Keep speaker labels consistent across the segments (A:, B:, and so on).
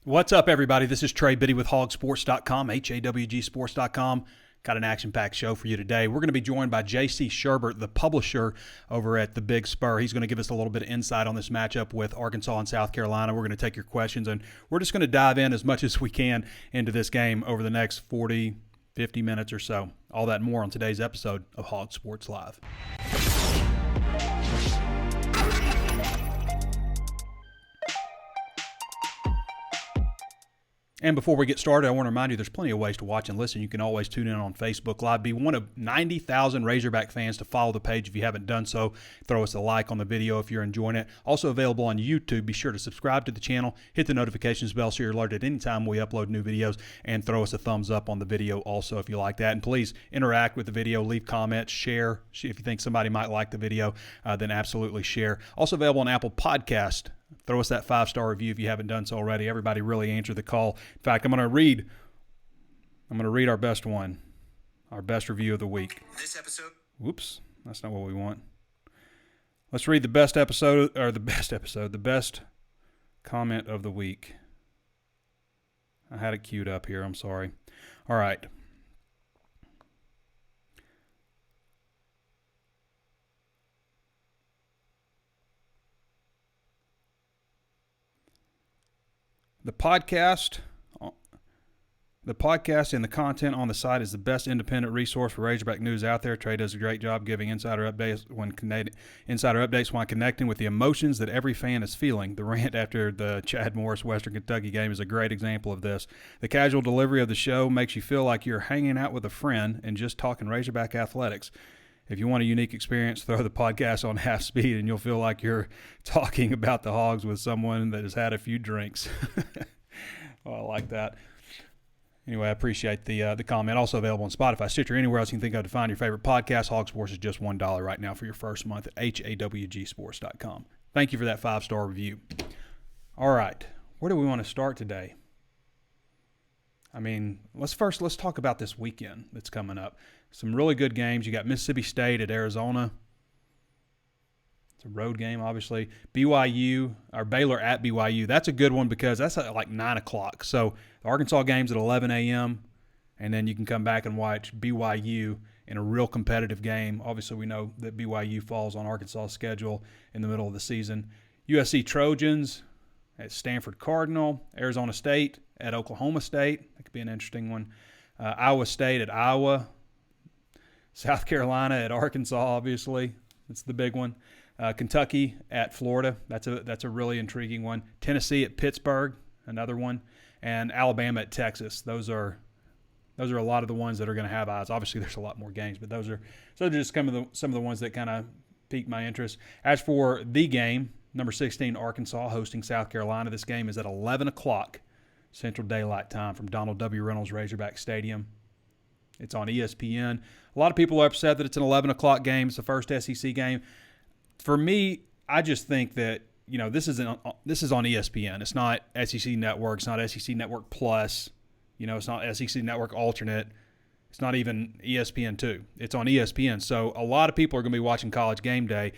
A: What's up, everybody? This is Trey Biddy with HawgSports.com, HawgSports.com. Got an action-packed show for you today. We're going to be joined by JC Shurburtt, the publisher over at TheBigSpur. He's going to give us a little bit of insight on this matchup with Arkansas and South Carolina. We're going to take your questions, and we're just going to dive in as much as we can into this game over the next 40, 50 minutes or so. All that and more on today's episode of Hog Sports Live. And before we get started, I want to remind you there's plenty of ways to watch and listen. You can always tune in on Facebook Live. Be one of 90,000 Razorback fans to follow the page if you haven't done so. Throw us a like on the video if you're enjoying it. Also available on YouTube. Be sure to subscribe to the channel. Hit the notifications bell so you're alerted anytime we upload new videos. And throw us a thumbs up on the video also if you like that. And please interact with the video. Leave comments. Share. If you think somebody might like the video, then absolutely share. Also available on Apple Podcast. Throw us that 5-star review if you haven't done so already. Everybody really answered the call. In fact, I'm going to read our best one, our best review of the week.
B: This episode.
A: Whoops, that's not what we want. Let's read the best comment of the week. I had it queued up here. I'm sorry. All right. The podcast and the content on the site is the best independent resource for Razorback news out there. Trey does a great job giving insider updates when connecting with the emotions that every fan is feeling. The rant after the Chad Morris Western Kentucky game is a great example of this. The casual delivery of the show makes you feel like you're hanging out with a friend and just talking Razorback athletics. If you want a unique experience, throw the podcast on half speed and you'll feel like you're talking about the Hogs with someone that has had a few drinks. Well, I like that. Anyway, I appreciate the comment. Also available on Spotify, Stitcher, anywhere else you can think of to find your favorite podcast. HawgSports is just $1 right now for your first month at HawgSports.com. Thank you for that 5-star review. All right, where do we want to start today? I mean, let's talk about this weekend that's coming up. Some really good games. You got Mississippi State at Arizona. It's a road game, obviously. BYU, or Baylor at BYU. That's a good one because that's at like 9 o'clock. So the Arkansas game's at 11 a.m., and then you can come back and watch BYU in a real competitive game. Obviously, we know that BYU falls on Arkansas' schedule in the middle of the season. USC Trojans at Stanford Cardinal. Arizona State at Oklahoma State. That could be an interesting one. Iowa State at Iowa. South Carolina at Arkansas, obviously. That's the big one. Kentucky at Florida. That's a really intriguing one. Tennessee at Pittsburgh, another one. And Alabama at Texas. Those are a lot of the ones that are going to have eyes. Obviously, there's a lot more games, but those are just some of the ones that kind of piqued my interest. As for the game, number 16, Arkansas hosting South Carolina. This game is at 11 o'clock Central Daylight Time from Donald W. Reynolds Razorback Stadium. It's on ESPN. A lot of people are upset that it's an 11 o'clock game. It's the first SEC game. For me, I just think that, this is on ESPN. It's not SEC Network. It's not SEC Network Plus. It's not SEC Network Alternate. It's not even ESPN2. It's on ESPN. So a lot of people are going to be watching College Game Day.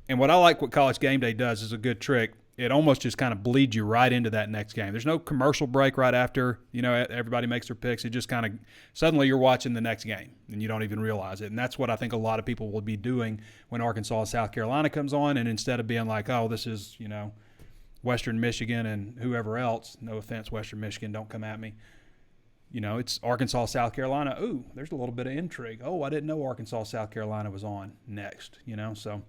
A: And what College Game Day does is a good trick. It almost just kind of bleeds you right into that next game. There's no commercial break right after, everybody makes their picks. It just kind of, suddenly you're watching the next game and you don't even realize it. And that's what I think a lot of people will be doing when Arkansas and South Carolina comes on. And instead of being like, oh, this is, Western Michigan and whoever else, no offense, Western Michigan, don't come at me. It's Arkansas, South Carolina. Ooh, there's a little bit of intrigue. Oh, I didn't know Arkansas, South Carolina was on next, so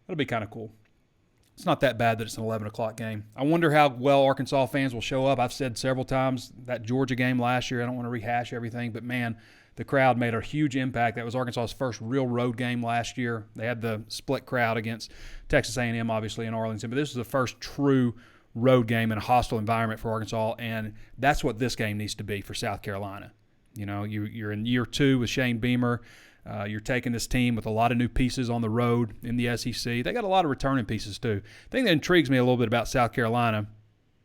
A: that'll be kind of cool. It's not that bad that it's an 11 o'clock game. I wonder how well Arkansas fans will show up. I've said several times that Georgia game last year, I don't want to rehash everything, but man, the crowd made a huge impact. That was Arkansas's first real road game last year. They had the split crowd against Texas A&M, obviously, in Arlington, but this is the first true road game in a hostile environment for Arkansas, and that's what this game needs to be for South Carolina. You're in year 2 with Shane Beamer. You're taking this team with a lot of new pieces on the road in the SEC. They got a lot of returning pieces too. The thing that intrigues me a little bit about South Carolina,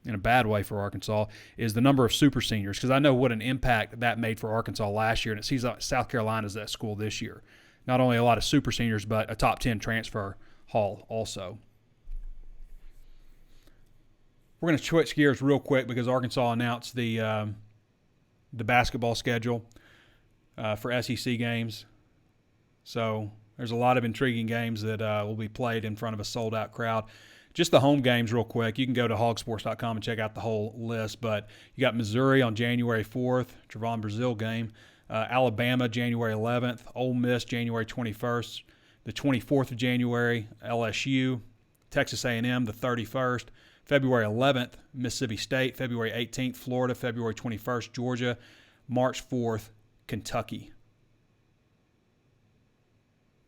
A: in a bad way for Arkansas, is the number of super seniors, because I know what an impact that made for Arkansas last year, and it sees South Carolina's that school this year. Not only a lot of super seniors, but a top 10 transfer haul also. We're going to switch gears real quick because Arkansas announced the basketball schedule for SEC games. So there's a lot of intriguing games that will be played in front of a sold-out crowd. Just the home games real quick. You can go to HawgSports.com and check out the whole list. But you got Missouri on January 4th, Trevon Brazile game. Alabama, January 11th. Ole Miss, January 21st. The 24th of January, LSU. Texas A&M, the 31st. February 11th, Mississippi State. February 18th, Florida. February 21st, Georgia. March 4th, Kentucky.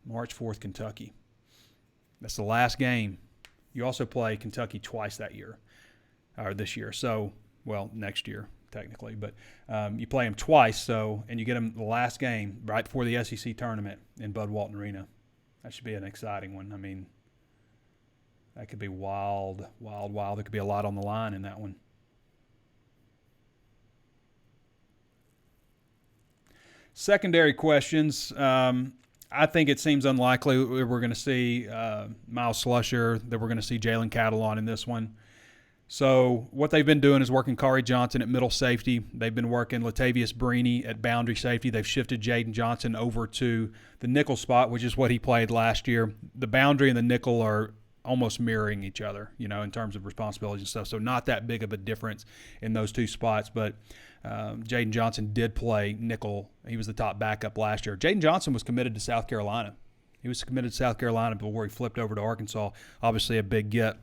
A: March 4th, Kentucky. That's the last game. You also play Kentucky twice that year, or this year. So, well, next year, technically. But you play them twice, and you get them the last game right before the SEC tournament in Bud Walton Arena. That should be an exciting one. I mean, that could be wild, wild, wild. There could be a lot on the line in that one. Secondary questions. I think it seems unlikely we're going to see Miles Slusher, that we're going to see Jalen Catalon in this one. So what they've been doing is working Kari Johnson at middle safety. They've been working Latavius Brini at boundary safety. They've shifted Jaden Johnson over to the nickel spot, which is what he played last year. The boundary and the nickel are almost mirroring each other, in terms of responsibilities and stuff. So not that big of a difference in those two spots. But Jaden Johnson did play nickel. He was the top backup last year. Jaden Johnson was committed to South Carolina. He was committed to South Carolina before he flipped over to Arkansas. Obviously a big get.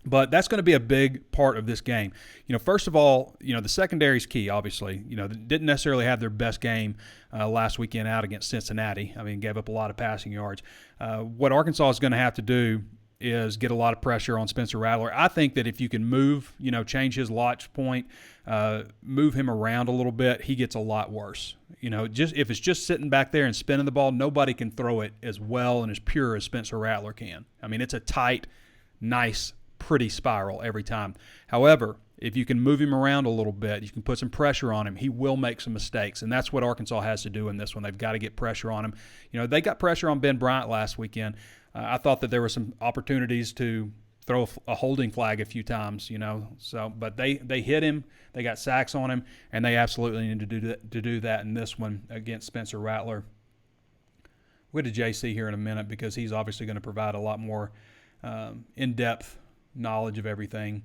A: But that's going to be a big part of this game. First of all, the secondary is key, obviously. They didn't necessarily have their best game last weekend out against Cincinnati. I mean, gave up a lot of passing yards. What Arkansas is going to have to do is get a lot of pressure on Spencer Rattler. I think that if you can move, change his launch point, move him around a little bit, he gets a lot worse. Just if it's just sitting back there and spinning the ball, nobody can throw it as well and as pure as Spencer Rattler can. I mean, it's a tight, nice, pretty spiral every time. However, if you can move him around a little bit, you can put some pressure on him, he will make some mistakes, and that's what Arkansas has to do in this one. They've got to get pressure on him. They got pressure on Ben Bryant last weekend. I thought that there were some opportunities to throw a holding flag a few times, but they hit him, they got sacks on him, and they absolutely need to do that in this one against Spencer Rattler. We'll get to JC here in a minute because he's obviously going to provide a lot more in-depth knowledge of everything.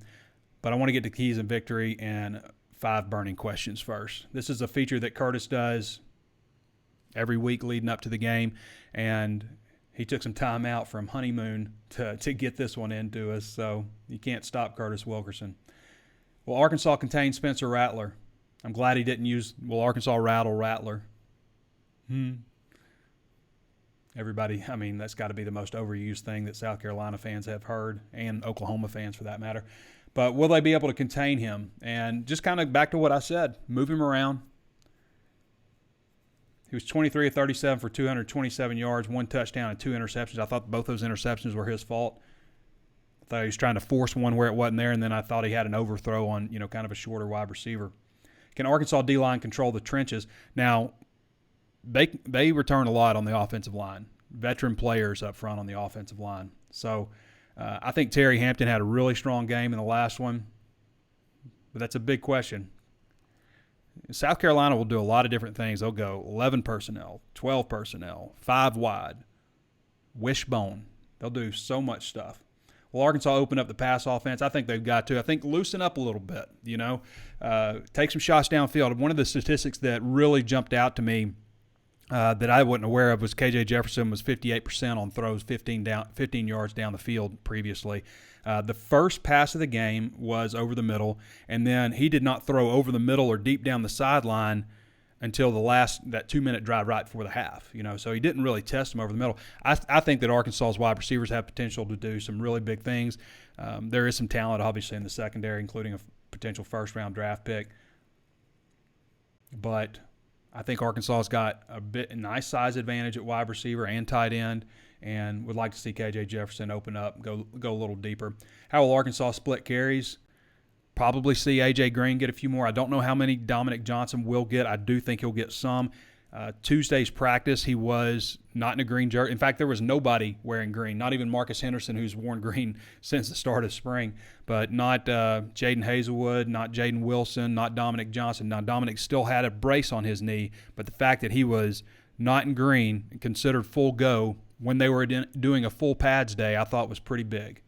A: But I want to get to keys and victory and 5 burning questions first. This is a feature that Curtis does every week leading up to the game, and he took some time out from honeymoon to get this one into us, so you can't stop Curtis Wilkerson. Will Arkansas contain Spencer Rattler? I'm glad he didn't use will Arkansas rattle Rattler. Everybody, I mean, that's got to be the most overused thing that South Carolina fans have heard, and Oklahoma fans for that matter. But will they be able to contain him? And just kind of back to what I said, move him around. He was 23 of 37 for 227 yards, 1 touchdown and 2 interceptions. I thought both those interceptions were his fault. I thought he was trying to force one where it wasn't there, and then I thought he had an overthrow on, kind of a shorter wide receiver. Can Arkansas D-line control the trenches? Now, they return a lot on the offensive line, veteran players up front on the offensive line. So I think Terry Hampton had a really strong game in the last one, but that's a big question. South Carolina will do a lot of different things. They'll go 11 personnel, 12 personnel, 5 wide, wishbone. They'll do so much stuff. Will Arkansas open up the pass offense? I think they've got to. I think loosen up a little bit, take some shots downfield. One of the statistics that really jumped out to me that I wasn't aware of was KJ Jefferson was 58% on throws 15 yards down the field previously. The first pass of the game was over the middle, and then he did not throw over the middle or deep down the sideline until that 2-minute drive right before the half. So he didn't really test him over the middle. I think that Arkansas's wide receivers have potential to do some really big things. There is some talent, obviously, in the secondary, including a potential first-round draft pick. But I think Arkansas's got a nice size advantage at wide receiver and tight end, and would like to see KJ Jefferson open up, go a little deeper. How will Arkansas split carries? Probably see A.J. Green get a few more. I don't know how many Dominic Johnson will get. I do think he'll get some. Tuesday's practice, he was not in a green jersey. In fact, there was nobody wearing green, not even Marcus Henderson, who's worn green since the start of spring, but not Jaden Hazelwood, not Jaden Wilson, not Dominic Johnson. Now, Dominic still had a brace on his knee, but the fact that he was not in green and considered full go when they were doing a full pads day, I thought was pretty big.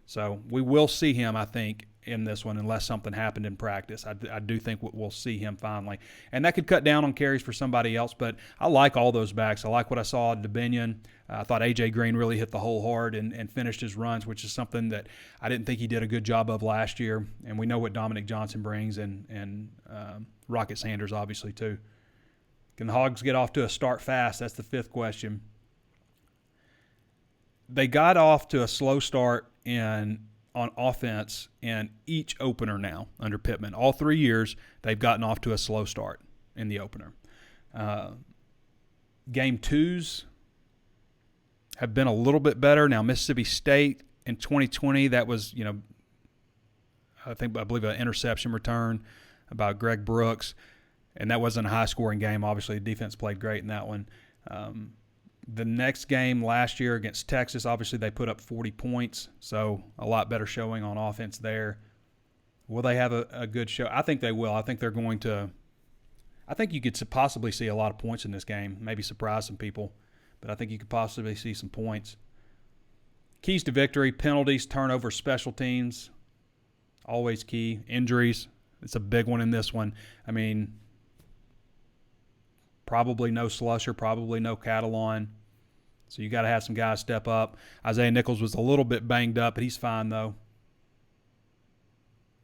A: So we will see him, I think, in this one unless something happened in practice. I do think we'll see him finally. And that could cut down on carries for somebody else, but I like all those backs. I like what I saw at Devonnie. I thought A.J. Green really hit the hole hard and finished his runs, which is something that I didn't think he did a good job of last year. And we know what Dominic Johnson brings and Rocket Sanders obviously too. Can the Hogs get off to a start fast? That's the fifth question. They got off to a slow start on offense in each opener now under Pittman. All 3 years, they've gotten off to a slow start in the opener. Game twos have been a little bit better. Now, Mississippi State in 2020, that was, I believe an interception return by Greg Brooks, and that wasn't a high-scoring game. Obviously, the defense played great in that one. The next game last year against Texas, obviously they put up 40 points, so a lot better showing on offense there. Will they have a good show? I think they will. I think they're going to – I think you could possibly see a lot of points in this game, maybe surprise some people, but I think you could possibly see some points. Keys to victory, penalties, turnovers, special teams, always key. Injuries, it's a big one in this one. I mean – probably no Slusher, probably no Catalon. So you got to have some guys step up. Isaiah Nichols was a little bit banged up, but he's fine though.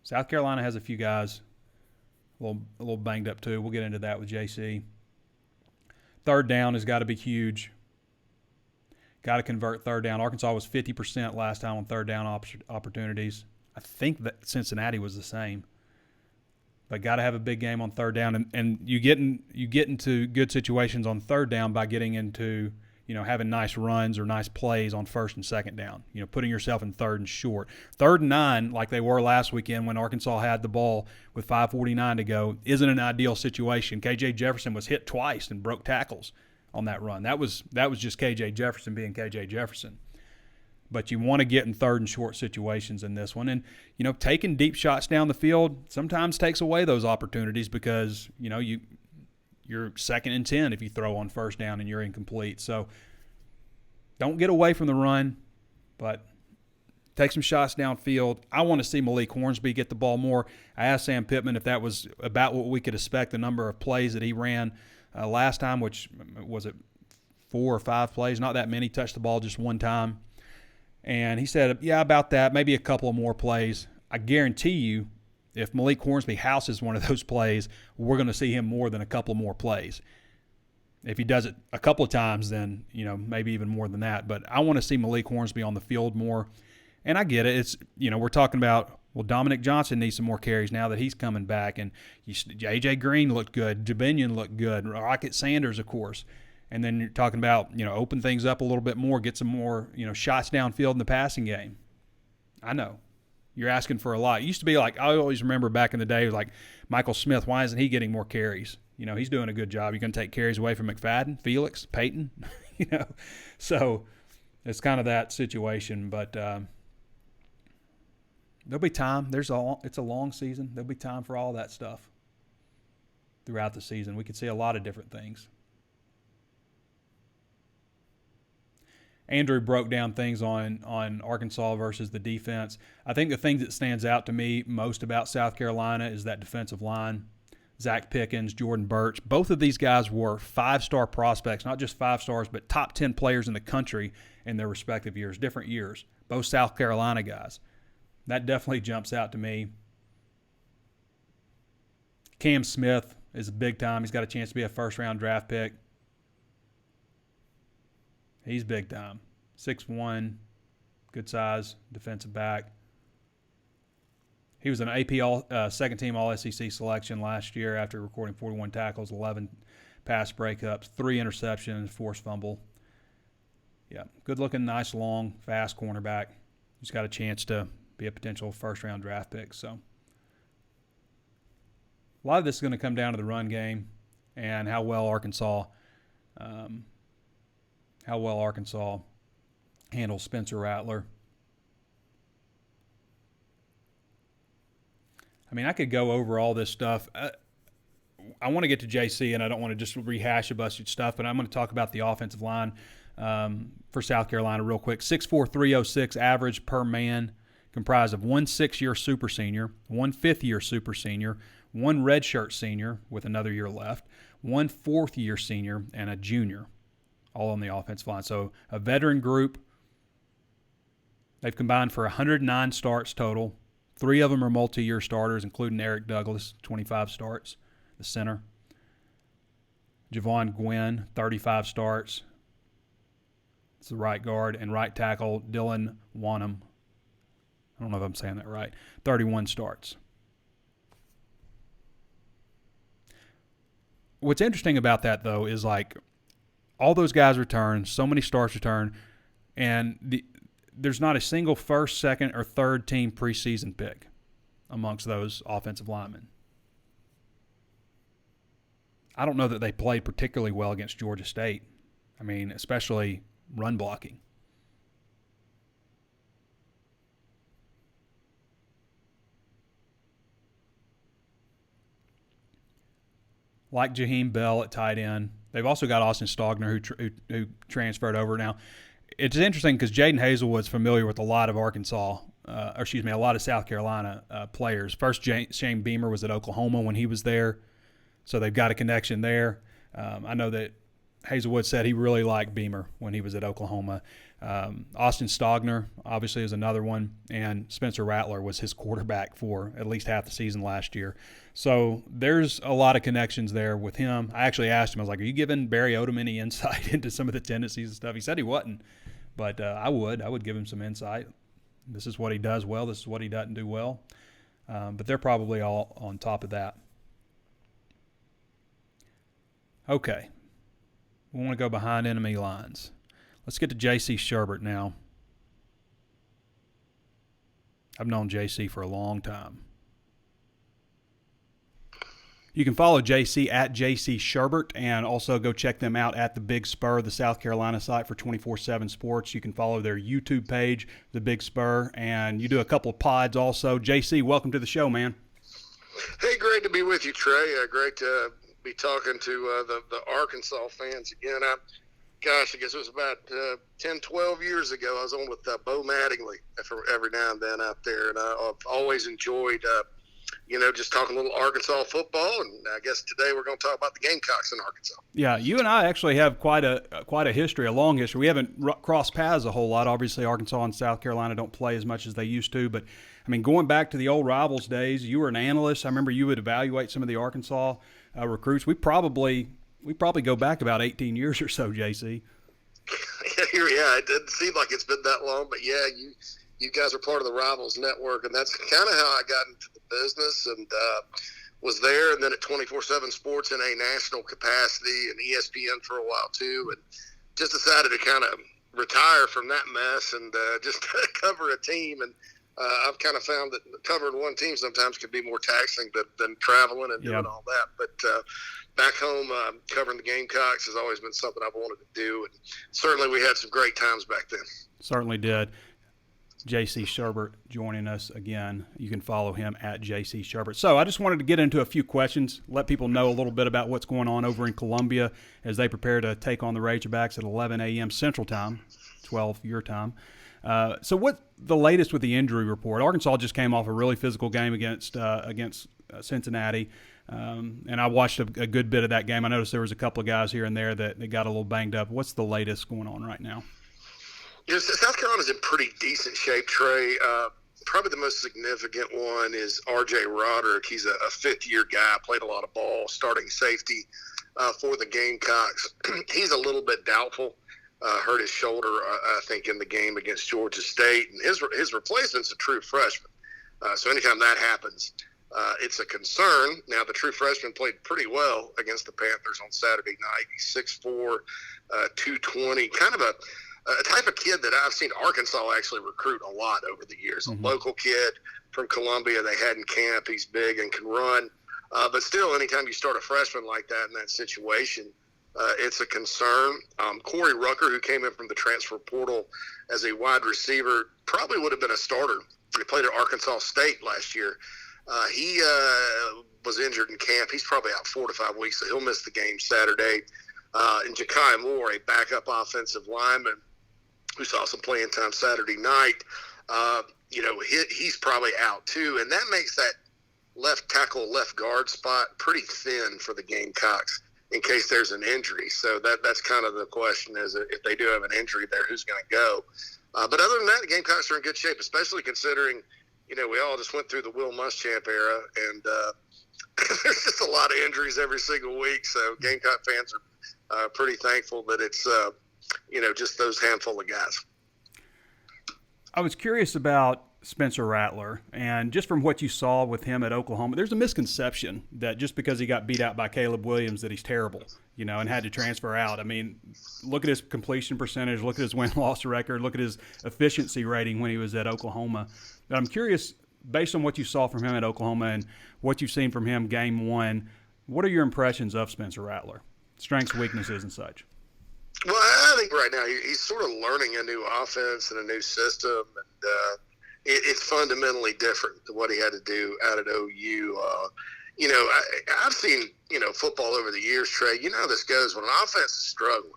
A: South Carolina has a few guys a little banged up too. We'll get into that with JC. Third down has got to be huge. Got to convert third down. Arkansas was 50% last time on third down opportunities. I think that Cincinnati was the same. But got to have a big game on third down, and you get into good situations on third down by getting into having nice runs or nice plays on first and second down. Putting yourself in third and short. Third and 9, like they were last weekend when Arkansas had the ball with 5:49 to go, isn't an ideal situation. KJ Jefferson was hit twice and broke tackles on that run. That was just KJ Jefferson being KJ Jefferson. But you want to get in third and short situations in this one. And, taking deep shots down the field sometimes takes away those opportunities because, you're 2nd and 10 if you throw on first down and you're incomplete. So don't get away from the run, but take some shots downfield. I want to see Malik Hornsby get the ball more. I asked Sam Pittman if that was about what we could expect, the number of plays that he ran last time, which was it 4 or 5 plays, not that many, touched the ball just one time. And he said, yeah, about that, maybe a couple of more plays. I guarantee you, if Malik Hornsby houses one of those plays, we're going to see him more than a couple more plays. If he does it a couple of times, then, maybe even more than that. But I want to see Malik Hornsby on the field more. And I get it. It's, we're talking about, Dominic Johnson needs some more carries now that he's coming back. And A.J. Green looked good. Devonnie looked good. Rocket Sanders, of course. And then you're talking about, open things up a little bit more, get some more, shots downfield in the passing game. I know. You're asking for a lot. It used to be like, I always remember back in the day, like Michael Smith, why isn't he getting more carries? He's doing a good job. You're going to take carries away from McFadden, Felix, Peyton, So it's kind of that situation. But there'll be time. It's a long season. There'll be time for all that stuff throughout the season. We could see a lot of different things. Andrew broke down things on Arkansas versus the defense. I think the thing that stands out to me most about South Carolina is that defensive line. Zach Pickens, Jordan Burch, both of these guys were 5-star prospects, not just 5 stars, but top 10 players in the country in their respective years, different years, both South Carolina guys. That definitely jumps out to me. Cam Smith is big time. He's got a chance to be a first-round draft pick. He's big time. 6'1", good size, defensive back. He was an AP second-team All-SEC selection last year after recording 41 tackles, 11 pass breakups, 3 interceptions, forced fumble. Yeah, good-looking, nice, long, fast cornerback. He's got a chance to be a potential first-round draft pick. So a lot of this is going to come down to the run game. and how well Arkansas handles Spencer Rattler. I mean, I could go over all this stuff. I want to get to JC, and I don't want to just rehash a bunch of stuff, but I'm going to talk about the offensive line for South Carolina real quick. 6'4", 306 average per man, comprised of one 6-year super senior, one 5th-year super senior, one redshirt senior with another year left, one 4th-year senior, and a junior, all on the offensive line. So a veteran group. They've combined for 109 starts total. 3 of them are multi-year starters, including Eric Douglas, 25 starts, the center. Javon Gwynn, 35 starts. It's the right guard. And right tackle, Dylan Wanham. I don't know if I'm saying that right. 31 starts. What's interesting about that, though, is like all those guys return, so many starts return, and there's not a single first, second, or third team preseason pick amongst those offensive linemen. I don't know that they played particularly well against Georgia State. I mean, especially run blocking. Like Jaheim Bell at tight end. They've also got Austin Stogner who transferred over now. It's interesting because Jaden Hazelwood's familiar with a lot of a lot of South Carolina players. First, Shane Beamer was at Oklahoma when he was there, so they've got a connection there. I know that Hazelwood said he really liked Beamer when he was at Oklahoma. Austin Stogner, obviously, is another one, and Spencer Rattler was his quarterback for at least half the season last year. So there's a lot of connections there with him. I actually asked him, I was like, are you giving Barry Odom any insight into some of the tendencies and stuff? He said he wasn't, but I would give him some insight. This is what he does well. This is what he doesn't do well. But they're probably all on top of that. Okay. We want to go behind enemy lines. Let's get to JC Shurburtt now. I've known JC for a long time. You can follow JC at JC Shurburtt and also go check them out at TheBigSpur, the South Carolina site for 24/7 sports. You can follow their YouTube page, TheBigSpur, and you do a couple of pods also. JC, welcome to the show, man.
B: Hey, great to be with you, Trey. Great to be talking to the Arkansas fans again. I guess it was about 10, 12 years ago. I was on with Bo Mattingly every now and then out there, and I've always enjoyed just talking a little Arkansas football, and I guess today we're going to talk about the Gamecocks in Arkansas.
A: Yeah, you and I actually have quite a history, a long history. We haven't crossed paths a whole lot. Obviously, Arkansas and South Carolina don't play as much as they used to, but, I mean, going back to the old Rivals days, you were an analyst. I remember you would evaluate some of the Arkansas recruits. We probably go back about 18 years or so, JC.
B: Yeah, it doesn't seem like it's been that long, but yeah, you guys are part of the Rivals Network, and that's kind of how I got into the business and was there, and then at 24/7 Sports in a national capacity and ESPN for a while too, and just decided to kind of retire from that mess and just cover a team. And I've kind of found that covering one team sometimes can be more taxing than traveling and doing all that. But back home, covering the Gamecocks has always been something I've wanted to do, and certainly we had some great times back then.
A: Certainly did. JC Shurburtt joining us again. You can follow him at JC Shurburtt. So I just wanted to get into a few questions, let people know a little bit about what's going on over in Columbia as they prepare to take on the Razorbacks at 11 a.m. Central Time, 12 your time. So what's the latest with the injury report? Arkansas just came off a really physical game against Cincinnati, and I watched a good bit of that game. I noticed there was a couple of guys here and there that got a little banged up. What's the latest going on right now?
B: South Carolina's in pretty decent shape, Trey. Probably the most significant one is R.J. Roderick. He's a fifth-year guy, played a lot of ball, starting safety for the Gamecocks. He's a little bit doubtful. Hurt his shoulder, I think, in the game against Georgia State. And his replacement's a true freshman. So anytime that happens, it's a concern. Now, the true freshman played pretty well against the Panthers on Saturday night. He's 6'4", 220, kind of a type of kid that I've seen Arkansas actually recruit a lot over the years. A local kid from Columbia they had in camp. He's big and can run. But still, anytime you start a freshman like that in that situation, it's a concern. Corey Rucker, who came in from the transfer portal as a wide receiver, probably would have been a starter. He played at Arkansas State last year. He was injured in camp. He's probably out 4 to 5 weeks, so he'll miss the game Saturday. And Ja'Kai Moore, a backup offensive lineman who saw some playing time Saturday night, he's probably out too. And that makes that left tackle, left guard spot pretty thin for the Gamecocks in case there's an injury. So that's kind of the question, is if they do have an injury there, who's going to go? But other than that, the Gamecocks are in good shape, especially considering, we all just went through the Will Muschamp era, and there's just a lot of injuries every single week. So Gamecock fans are pretty thankful that it's, just those handful of guys.
A: I was curious about Spencer Rattler, and just from what you saw with him at Oklahoma, there's a misconception that just because he got beat out by Caleb Williams that he's terrible, and had to transfer out. I mean, look at his completion percentage, look at his win-loss record, look at his efficiency rating when he was at Oklahoma. But I'm curious, based on what you saw from him at Oklahoma and what you've seen from him game one, what are your impressions of Spencer Rattler? Strengths, weaknesses, and such.
B: Well, I think right now he's sort of learning a new offense and a new system, and it's fundamentally different than what he had to do out at OU. I've seen, football over the years, Trey. You know how this goes. When an offense is struggling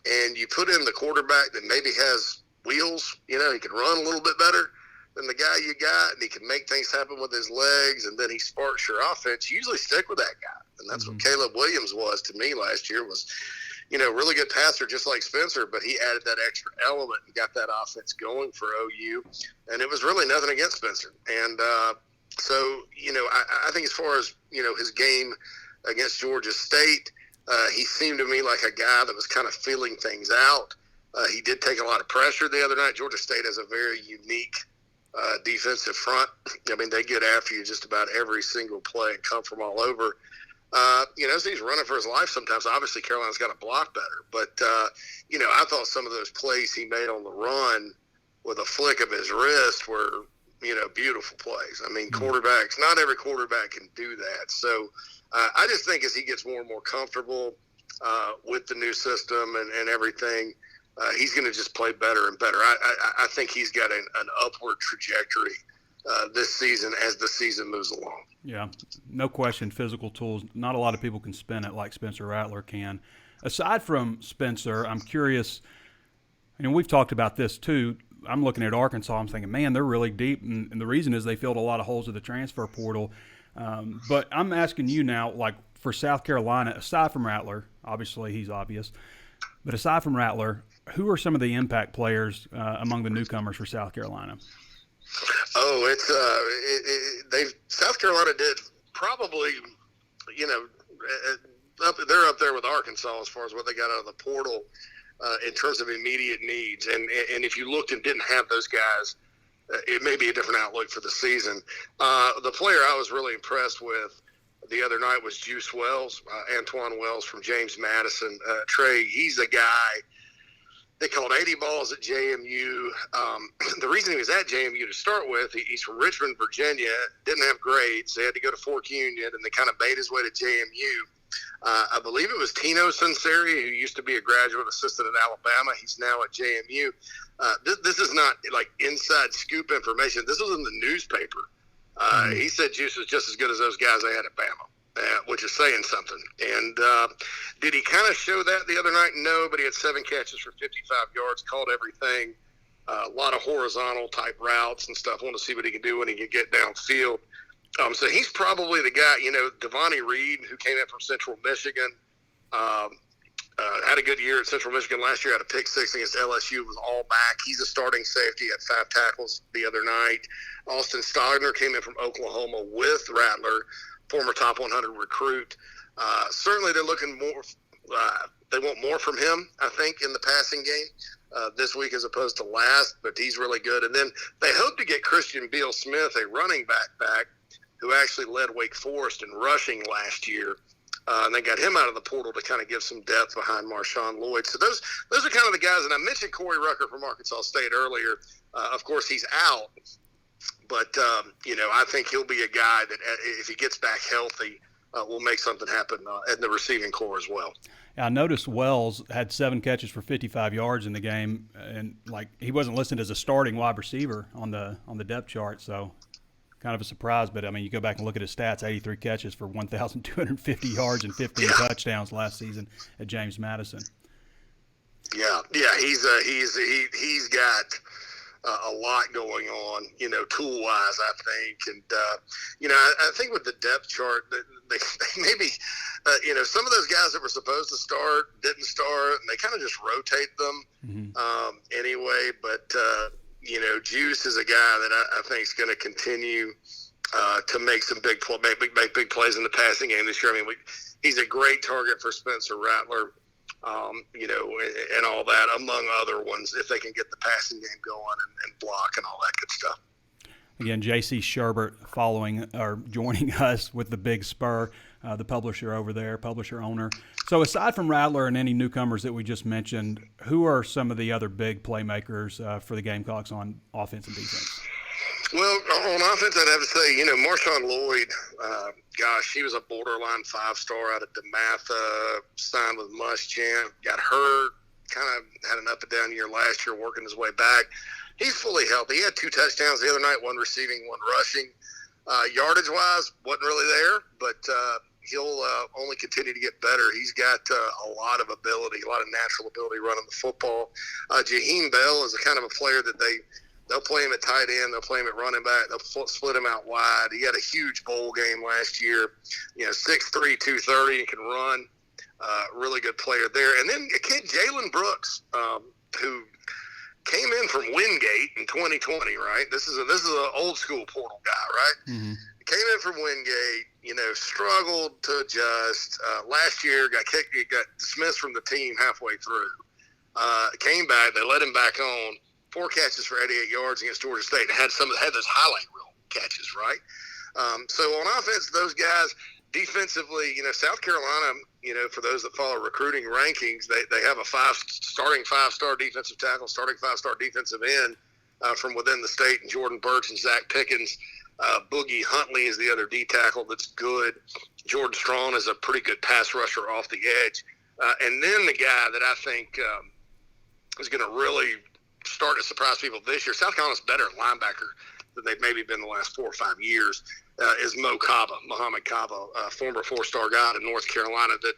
B: and you put in the quarterback that maybe has wheels, he can run a little bit better than the guy you got, and he can make things happen with his legs, and then he sparks your offense, you usually stick with that guy. And that's what Caleb Williams was to me last year, was really good passer, just like Spencer, but he added that extra element and got that offense going for OU. And it was really nothing against Spencer. And so, I think as far as, his game against Georgia State, he seemed to me like a guy that was kind of feeling things out. He did take a lot of pressure the other night. Georgia State has a very unique defensive front. I mean, they get after you just about every single play and come from all over. So he's running for his life sometimes. Obviously, Carolina's got to block better. But, I thought some of those plays he made on the run with a flick of his wrist were, beautiful plays. I mean, quarterbacks, not every quarterback can do that. So I just think as he gets more and more comfortable with the new system and everything, he's going to just play better and better. I think he's got an upward trajectory this season as the season moves along.
A: Yeah, no question, physical tools. Not a lot of people can spin it like Spencer Rattler can. Aside from Spencer, I'm curious, we've talked about this too. I'm looking at Arkansas, I'm thinking, man, they're really deep, and the reason is they filled a lot of holes at the transfer portal. But I'm asking you now, like for South Carolina, aside from Rattler, obviously he's obvious, but aside from Rattler, who are some of the impact players among the newcomers for South Carolina?
B: Oh, it's South Carolina did probably, they're up there with Arkansas as far as what they got out of the portal in terms of immediate needs. And if you looked and didn't have those guys, it may be a different outlook for the season. The player I was really impressed with the other night was Juice Wells, Antoine Wells from James Madison. Trey, he's a guy. They called 80 balls at JMU. The reason he was at JMU to start with, he's from Richmond, Virginia, didn't have grades. They had to go to Fork Union, and they kind of made his way to JMU. I believe it was Tino Sunseri, who used to be a graduate assistant at Alabama. He's now at JMU. This is not like inside scoop information. This was in the newspaper. He said Juice was just as good as those guys they had at Bama, which is saying something. And did he kind of show that the other night? No, but he had 7 catches for 55 yards, caught everything. A lot of horizontal type routes and stuff. I want to see what he can do when he can get downfield. So he's probably the guy, Devonnie Reed, who came in from Central Michigan, had a good year at Central Michigan last year, had a pick 6 against LSU, was all back. He's a starting safety, had 5 tackles the other night. Austin Stogner came in from Oklahoma with Rattler, former top 100 recruit. Certainly they're looking more, they want more from him, I think, in the passing game this week as opposed to last, but he's really good. And then they hope to get Christian Beal-Smith, a running back, who actually led Wake Forest in rushing last year. And they got him out of the portal to kind of give some depth behind Marshawn Lloyd. So those are kind of the guys. And I mentioned Corey Rucker from Arkansas State earlier. Of course, he's out. But, I think he'll be a guy that if he gets back healthy, will make something happen in the receiving core as well.
A: I noticed Wells had 7 catches for 55 yards in the game, and he wasn't listed as a starting wide receiver on the depth chart, so kind of a surprise. But I mean, you go back and look at his stats: 83 catches for 1,250 yards and 15 touchdowns last season at James Madison.
B: Yeah, he's got a lot going on, tool wise, I think, and I think with the depth chart that they maybe, some of those guys that were supposed to start didn't start, and they kind of just rotate them anyway. But Juice is a guy that I think is going to continue to make some big plays in the passing game this year. I mean, he's a great target for Spencer Rattler. And all that, among other ones, if they can get the passing game going and block and all that good stuff.
A: Again, JC Shurburtt joining us with TheBigSpur, the publisher over there, publisher owner. So aside from Rattler and any newcomers that we just mentioned, who are some of the other big playmakers for the Gamecocks on offense and defense?
B: Well, on offense, I'd have to say, Marshawn Lloyd, he was a borderline 5-star out of DeMatha, signed with Muschamp, got hurt, kind of had an up and down year last year, working his way back. He's fully healthy. He had 2 touchdowns the other night, 1 receiving, 1 rushing. Yardage-wise, wasn't really there, but he'll only continue to get better. He's got a lot of ability, a lot of natural ability running the football. Jaheim Bell is a kind of a player that they'll play him at tight end. They'll play him at running back. They'll split him out wide. He had a huge bowl game last year. 6'3", 230, and can run. Really good player there. And then a kid, Jalen Brooks, who came in from Wingate in 2020. Right. This is an old school portal guy. Right. Mm-hmm. Came in from Wingate. Struggled to adjust. Last year got dismissed from the team halfway through. Came back. They let him back on. 4 catches for 88 yards against Georgia State. Had those highlight reel catches, right? So on offense, those guys defensively, South Carolina, for those that follow recruiting rankings, they have a starting 5-star defensive tackle, starting 5-star defensive end from within the state, and Jordan Birch and Zach Pickens. Boogie Huntley is the other D tackle that's good. Jordan Strong is a pretty good pass rusher off the edge. And then the guy that I think is going to really start to surprise people this year, South Carolina's better at linebacker than they've maybe been the last 4 or 5 years, is Mohamed Kaba, former 4-star guy out of North Carolina that,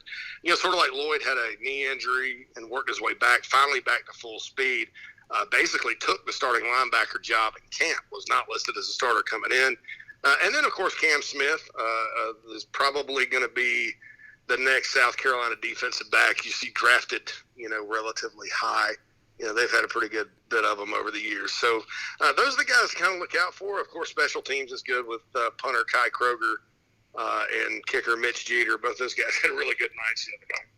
B: sort of like Lloyd, had a knee injury and worked his way back, finally back to full speed, basically took the starting linebacker job in camp, was not listed as a starter coming in. And then, of course, Cam Smith is probably going to be the next South Carolina defensive back you see drafted, relatively high. They've had a pretty good bit of them over the years. So those are the guys to kind of look out for. Of course, special teams is good with punter Kai Kroger and kicker Mitch Jeter. Both those guys had really good nights the other night.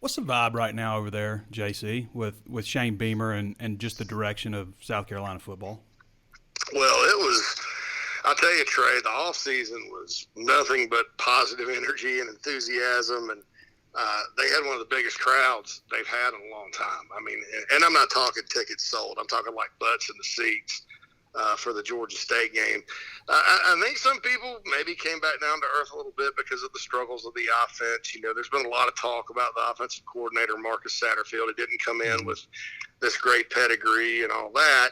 A: What's the vibe right now over there, JC, with Shane Beamer and just the direction of South Carolina football?
B: Well, I'll tell you, Trey, the offseason was nothing but positive energy and enthusiasm, and they had one of the biggest crowds they've had in a long time. I mean, and I'm not talking tickets sold. I'm talking like butts in the seats for the Georgia State game. I think some people maybe came back down to earth a little bit because of the struggles of the offense. There's been a lot of talk about the offensive coordinator, Marcus Satterfield. He didn't come in with this great pedigree and all that.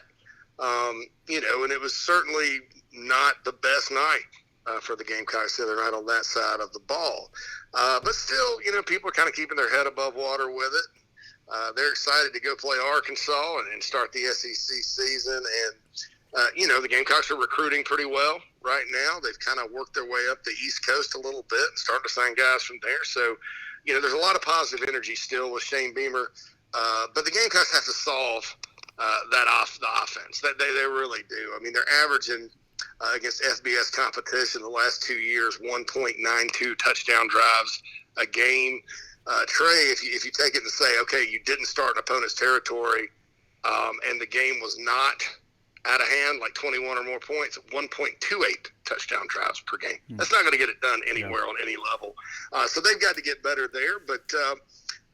B: And it was certainly not the best night for the Gamecocks the other night on that side of the ball. But still, people are kind of keeping their head above water with it. They're excited to go play Arkansas and start the SEC season. And, the Gamecocks are recruiting pretty well right now. They've kind of worked their way up the East Coast a little bit and starting to sign guys from there. So, there's a lot of positive energy still with Shane Beamer. But the Gamecocks have to solve the offense. They really do. I mean, they're averaging against FBS competition the last 2 years, 1.92 touchdown drives a game. Trey, if you take it and say, okay, you didn't start an opponent's territory and the game was not out of hand, like 21 or more points, 1.28 touchdown drives per game. That's not going to get it done anywhere on any level. So they've got to get better there, but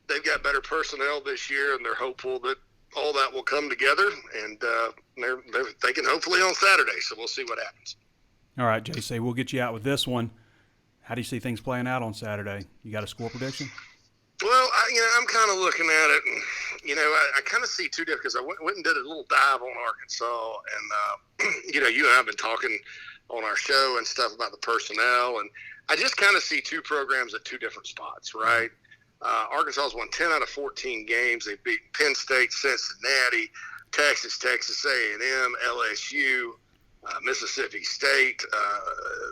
B: they've got better personnel this year, and they're hopeful that all that will come together, and they're thinking hopefully on Saturday. So we'll see what happens.
A: All right, JC, we'll get you out with this one. How do you see things playing out on Saturday? You got a score prediction?
B: Well, I'm kind of looking at it, and I kind of see two different, because I went and did a little dive on Arkansas, and you and I have been talking on our show and stuff about the personnel, and I just kind of see two programs at two different spots, right? Arkansas's won 10 out of 14 games. They've beaten Penn State, Cincinnati, Texas A&M, LSU, Mississippi State.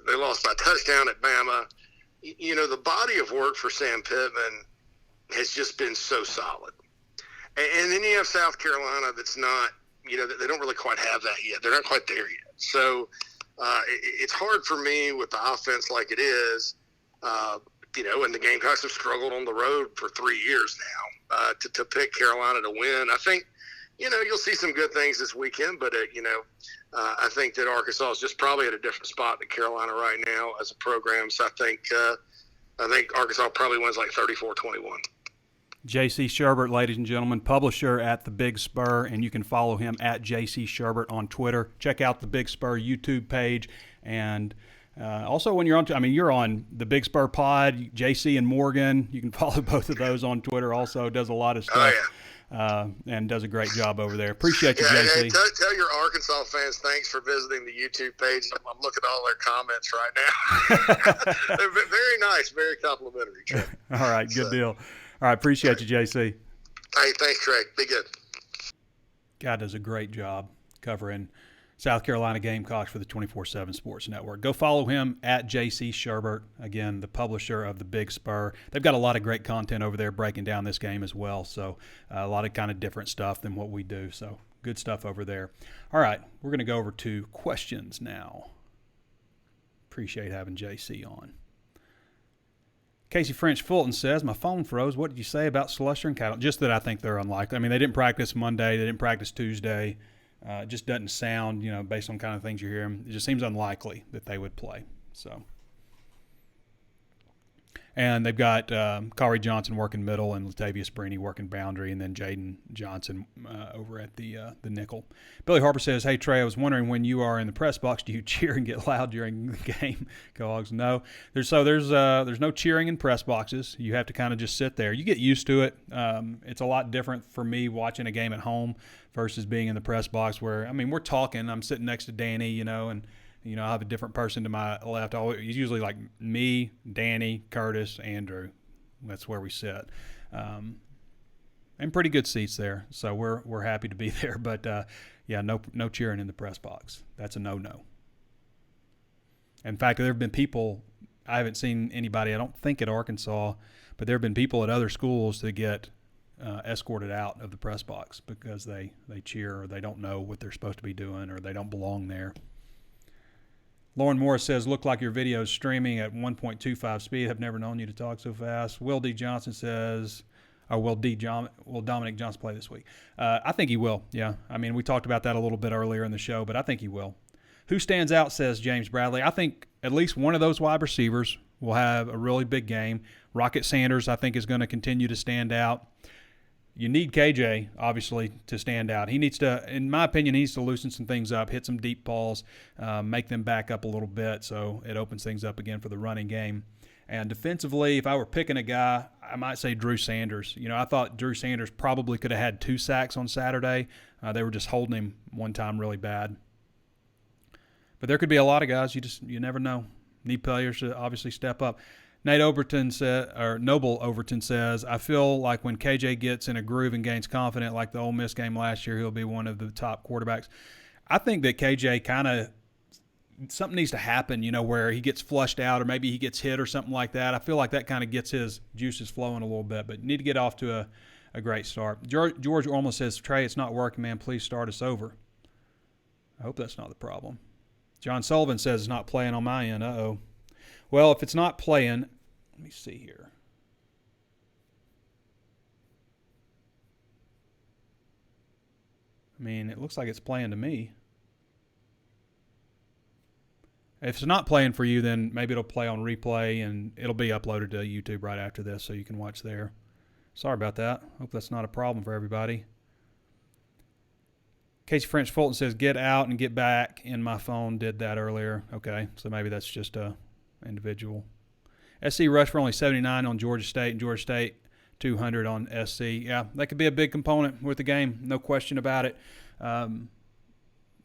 B: They lost by a touchdown at Bama. The body of work for Sam Pittman has just been so solid. And then you have South Carolina that's not, they don't really quite have that yet. They're not quite there yet. So it's hard for me with the offense like it is, and the Gamecocks have struggled on the road for 3 years now to pick Carolina to win. I think, you'll see some good things this weekend, but, I think that Arkansas is just probably at a different spot than Carolina right now as a program. So I think Arkansas probably wins like 34-21.
A: JC Shurburtt, ladies and gentlemen, publisher at TheBigSpur, and you can follow him at JC Shurburtt on Twitter. Check out the Big Spur YouTube page, and also when you're on the Big Spur Pod, JC and Morgan. You can follow both of those on Twitter. Also does a lot of stuff.
B: Oh, yeah.
A: And does a great job over there. Appreciate you, JC.
B: Hey, tell your Arkansas fans thanks for visiting the YouTube page. I'm looking at all their comments right now. They're very nice, very complimentary.
A: All right, good deal. All right, appreciate you, JC.
B: Hey, thanks, Craig. Be good.
A: God does a great job covering South Carolina Gamecocks for the 24/7 Sports Network. Go follow him at JC Shurburtt, again, the publisher of the Big Spur. They've got a lot of great content over there breaking down this game as well, so a lot of kind of different stuff than what we do, so good stuff over there. All right, we're going to go over to questions now. Appreciate having JC on. Casey French Fulton says, my phone froze. What did you say about Slusher and Cattle? Just that I think they're unlikely. I mean, they didn't practice Monday. They didn't practice Tuesday. It just doesn't sound, based on kind of things you hear them, it just seems unlikely that they would play. So, and they've got Corey Johnson working middle and Latavius Brini working boundary, and then Jaden Johnson over at the nickel. Billy Harper says, hey, Trey, I was wondering when you are in the press box, do you cheer and get loud during the game? Go Hogs. No. There's no cheering in press boxes. You have to kind of just sit there. You get used to it. It's a lot different for me watching a game at home versus being in the press box where, we're talking. I'm sitting next to Danny, and I have a different person to my left. It's usually like me, Danny, Curtis, Andrew. That's where we sit. And pretty good seats there, so we're happy to be there. But, no cheering in the press box. That's a no-no. In fact, there have been people – I haven't seen anybody, I don't think at Arkansas, but there have been people at other schools that get escorted out of the press box because they cheer or they don't know what they're supposed to be doing or they don't belong there. Lauren Morris says, look like your video is streaming at 1.25 speed. I've never known you to talk so fast. Will D. Johnson says, will Dominic Johnson play this week? I think he will, yeah. We talked about that a little bit earlier in the show, but I think he will. Who stands out, says James Bradley. I think at least one of those wide receivers will have a really big game. Rocket Sanders, I think, is going to continue to stand out. You need KJ, obviously, to stand out. He needs to, in my opinion, he needs to loosen some things up, hit some deep balls, make them back up a little bit so it opens things up again for the running game. And defensively, if I were picking a guy, I might say Drew Sanders. I thought Drew Sanders probably could have had 2 sacks on Saturday. They were just holding him one time really bad. But there could be a lot of guys. You never know. Need players to obviously step up. Noble Overton says, I feel like when KJ gets in a groove and gains confidence like the Ole Miss game last year, he'll be one of the top quarterbacks. I think that KJ something needs to happen, where he gets flushed out or maybe he gets hit or something like that. I feel like that kind of gets his juices flowing a little bit, but need to get off to a great start. George almost says, Trey, it's not working, man. Please start us over. I hope that's not the problem. John Sullivan says it's not playing on my end. Uh-oh. Well, if it's not playing, let me see here. It looks like it's playing to me. If it's not playing for you, then maybe it'll play on replay, and it'll be uploaded to YouTube right after this so you can watch there. Sorry about that. Hope that's not a problem for everybody. Casey French Fulton says, get out and get back. And my phone did that earlier. Okay, so maybe that's just a individual. SC rushed for only 79 on Georgia State, and Georgia State 200 on SC. Yeah, that could be a big component with the game, no question about it.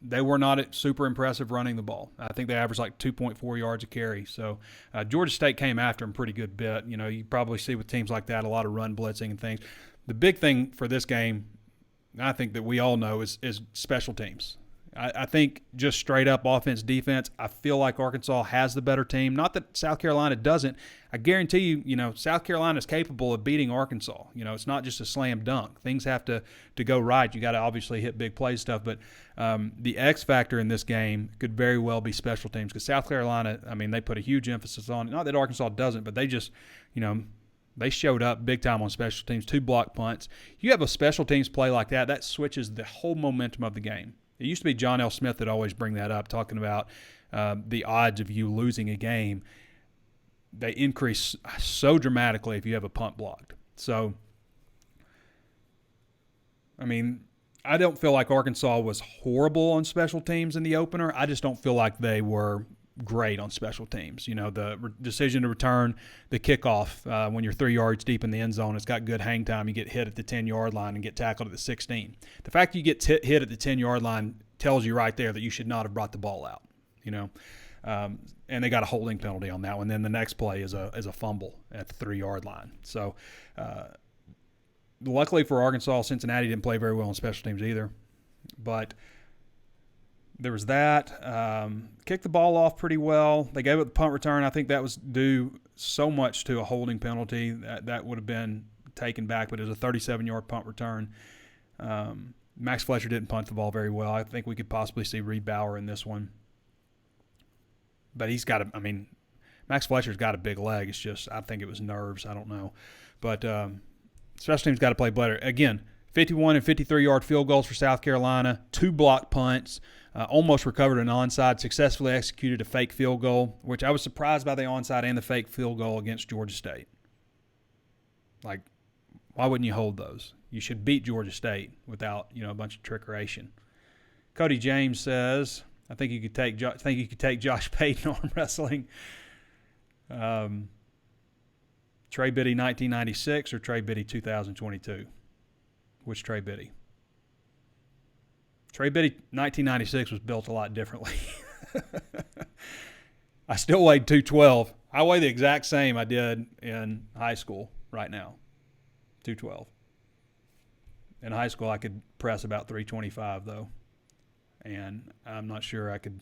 A: They were not super impressive running the ball. I think they averaged like 2.4 yards a carry. So Georgia State came after them pretty good bit. You know, you probably see with teams like that a lot of run blitzing and things. The big thing for this game, I think that we all know, is special teams. I think just straight up offense, defense, I feel like Arkansas has the better team. Not that South Carolina doesn't. I guarantee you, you know, South Carolina is capable of beating Arkansas. You know, it's not just a slam dunk. Things have to go right. You got to obviously hit big play stuff. But the X factor in this game could very well be special teams, because South Carolina, I mean, they put a huge emphasis on it. Not that Arkansas doesn't, but they just, you know, they showed up big time on special teams, 2 block punts. You have a special teams play like that, that switches the whole momentum of the game. It used to be John L. Smith that always bring that up, talking about the odds of you losing a game. They increase so dramatically if you have a punt blocked. So, I mean, I don't feel like Arkansas was horrible on special teams in the opener. I just don't feel like they were great on special teams. You know, the decision to return the kickoff when you're 3 yards deep in the end zone, it's got good hang time. You get hit at the 10-yard line and get tackled at the 16. The fact you get hit at the 10-yard line tells you right there that you should not have brought the ball out, you know. And they got a holding penalty on that one. Then the next play is a fumble at the 3-yard line. So luckily for Arkansas, Cincinnati didn't play very well on special teams either. But there was that. Kicked the ball off pretty well. They gave up the punt return. I think that was due so much to a holding penalty that would have been taken back, but it was a 37-yard punt return. Max Fletcher didn't punt the ball very well. I think we could possibly see Reed Bauer in this one. But he's got Max Fletcher's got a big leg. It's just, I think it was nerves. I don't know. But special teams got to play better. Again, 51 and 53-yard field goals for South Carolina, 2 blocked punts, almost recovered an onside, successfully executed a fake field goal, which I was surprised by the onside and the fake field goal against Georgia State. Like, why wouldn't you hold those? You should beat Georgia State without, you know, a bunch of trickeration. Cody James says, I think you could take Josh Payton arm wrestling. Trey Biddy 1996 or Trey Biddy 2022? Which Trey Biddy? Trey Biddy 1996 was built a lot differently. I still weighed 212. I weigh the exact same I did in high school right now, 212. In high school, I could press about 325, though. And I'm not sure I could